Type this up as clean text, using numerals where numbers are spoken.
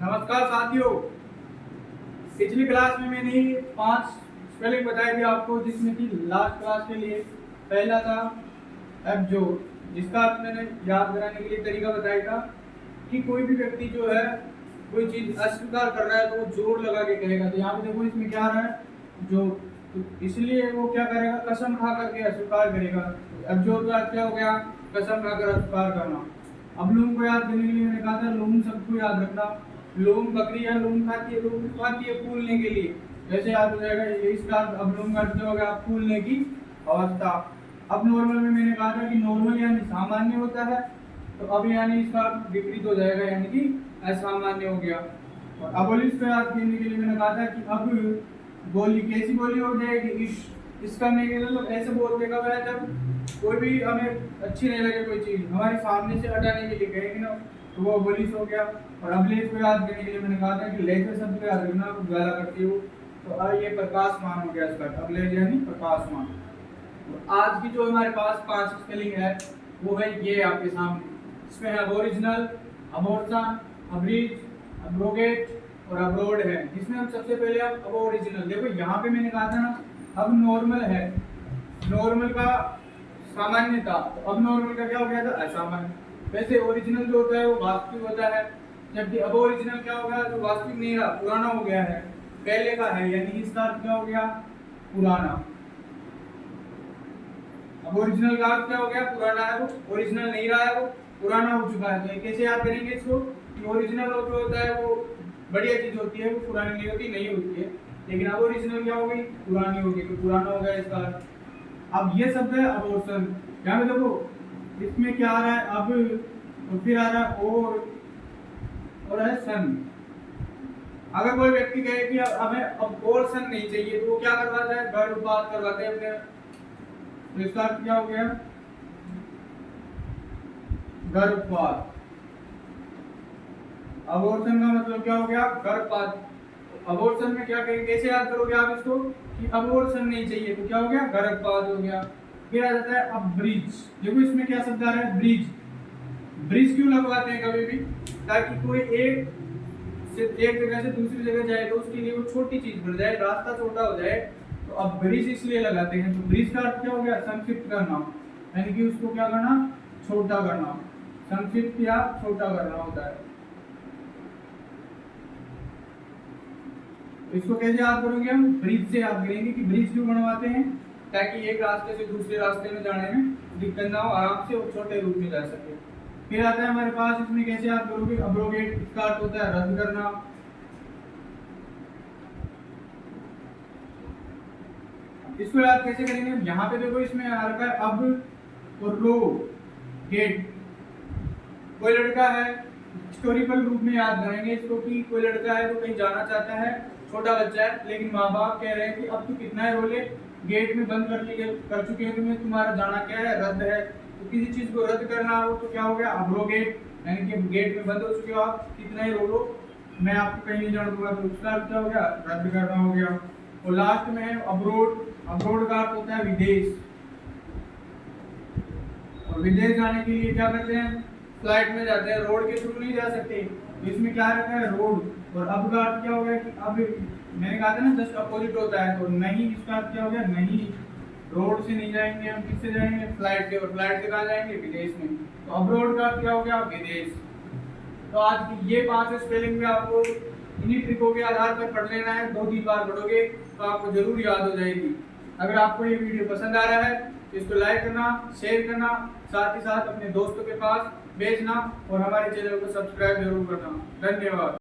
नमस्कार साथियों। पिछली क्लास में मैंने 5 स्पेलिंग बताई थी आपको, जिसमें कि लास्ट क्लास के लिए पहला था एब्जोर, जिसका अर्थ मैंने याद कराने के लिए तरीका बताया था कि कोई भी व्यक्ति जो है कोई चीज अस्वीकार कर रहा है तो वो जोर लगा के कहेगा। तो यहाँ पे देखो इसमें क्या आ रहा है, जो, तो इसलिए वो क्या करेगा, कसम खा करके अस्वीकार करेगा। एब्जोर का अर्थ क्या हो गया, कसम खाकर अस्वीकार करना। अब लोगों को याद करने के लिए मैंने कहा था लोम सबको याद रखना। लोम बकरी या लोम खाती है फूलने के लिए, वैसे याद हो जाएगा इसका। अब लोम का अर्थ क्या हो गया, फूलने की अवस्था। अब नॉर्मल में मैंने कहा था कि नॉर्मल यानी सामान्य होता है, तो अब यानी इसका विपरीत हो जाएगा, यानी कि असामान्य हो गया। और अबोलिश को याद करने के लिए मैंने कहा था कि अब बोली कैसी बोली हो जाएगी, इसका मतलब ऐसे बोल देगा वह जब कोई भी हमें अच्छी नहीं लगे, कोई चीज हमारे सामने से हटाने के लिए कहेंगे ना, तो वो अबोलिश हो गया। और अबलेश को याद करने के लिए मैंने कहा था कि लेजर शब्द को याद रखना, ज्वाला करती हो, तो ये प्रकाशमान हो गया इसका, अबलेश यानी प्रकाशमान। तो आज की जो हमारे पास 5 स्पेलिंग है वो है ये आपके सामने। इसमें है अबोरिजिनल, अबोर्सन, अब्रीज, अब्रोगेट और अब्रोड है। जिसमें हम सबसे पहले अबोरिजिनल, देखो यहाँ पे मैंने कहा था ना, अब नॉर्मल है, नॉर्मल का सामान्य था, तो अब नॉर्मल का क्या हो गया था, असामान्य। वैसे ओरिजिनल जो होता है वो वास्तविक होता है, जबकि अब ओरिजिनल क्या हो गया, जो वास्तविक नहीं रहा, पुराना हो गया है, पहले का है, यानी इसका अर्थ क्या हो गया, पुराना। अब ओरिजिनल का अर्थ क्या हो गया, पुराना है, वो ओरिजिनल नहीं रहा है, वो पुराना हो चुका है। तो कैसे याद करेंगे इसको कि ओरिजिनल जो होता है वो बढ़िया चीज होती है, वो पुरानी नहीं होती, नहीं होती है। लेकिन अब ओरिजिनल क्या हो गई, पुरानी हो गई, तो पुराना हो गया इसका अर्थ। अब ये शब्द है अबोर्सन, यहाँ पे देखो इसमें क्या आ रहा है, अब और फिर आ रहा है और है सन। अगर कोई व्यक्ति कहे कि हमें अब और सन नहीं चाहिए, तो वो क्या करवाता है, गर्भपात करवाते हैं अपने। तो इसका अर्थ क्या हो गया, गर्भपात। अबोर्सन का मतलब क्या हो गया, गर्भपात। अबोर्सन में क्या कहेंगे, कैसे याद करोगे आप इसको कि अबोर्सन नहीं चाहिए, तो क्या हो गया, गर्भपात हो गया। फिर आ जाता है अब ब्रिज। देखो इसमें क्या शब्द आ रहा है, ब्रिज। ब्रिज क्यों लगवाते हैं कभी भी, ताकि कोई एक जगह से दूसरी जगह जाए तो उसके लिए वो छोटी चीज बढ़ जाए, रास्ता छोटा हो जाए, तो अब ब्रिज इसलिए लगाते हैं। तो ब्रिज का अर्थ क्या हो गया, संक्षिप्त करना, यानी कि उसको क्या करना, छोटा करना, संक्षिप्त या छोटा करना होता है। इसको कैसे याद करोगे, हम ब्रिज से याद करेंगे कि ब्रिज क्यों बनवाते हैं, ताकि एक रास्ते से दूसरे रास्ते में जाने में दिक्कत ना हो, आराम से और छोटे रूप में जा सके। फिर आता है हमारे पास, इसमें कैसे याद करोगे, अब्रोगेट, इसका अर्थ होता है रद्द करना। इसको याद कैसे करेंगे, यहाँ पे देखो इसमें आ रखा है अब और रो गेट। कोई लड़का है, हिस्टोरिकल रूप में याद करेंगे इसको कि कोई लड़का है तो कहीं जाना चाहता है, छोटा बच्चा है, लेकिन माँ बाप कह रहे हैं कि अब तू कितना है रोले, गेट में बंद कर चुके हैं तुम्हें, तुम्हारा जाना क्या है, रद्द है। तो किसी चीज को रद्द करना हो तो क्या हो गया, अब्रोगेट, यानी कि गेट में बंद हो चुके हो आप, कितना ही रोलो, मैं आपको कहीं नहीं जाने दूंगा, तो उसका अर्थ क्या हो गया, रद्द करना हो गया। और लास्ट में है अब्रोड। अब्रोड का अर्थ होता है विदेश। और विदेश जाने के लिए क्या करते हैं, फ्लाइट में जाते हैं, रोड के थ्रू नहीं जा सकते, तो इसमें क्या रखा है, रोड। और अब का अर्थ क्या हो गया कि अब मैंने कहा था ना जस्ट अपोजिट होता है, तो नहीं, इसका अर्थ क्या हो गया, नहीं, रोड से नहीं जाएंगे हम, किससे जाएंगे, फ्लाइट से। और फ्लाइट से कहाँ जाएंगे, विदेश में। तो अब्रोड का अर्थ क्या हो गया, विदेश। तो आज की ये 5 स्पेलिंग में आपको इन्हीं ट्रिकों के आधार पर पढ़ लेना है, 2-3 बार पढ़ोगे तो आपको जरूर याद हो जाएगी। अगर आपको ये वीडियो पसंद आ रहा है तो इसको लाइक करना, शेयर करना, साथ ही साथ अपने दोस्तों के पास भेजना और हमारे चैनल को सब्सक्राइब जरूर करना। धन्यवाद।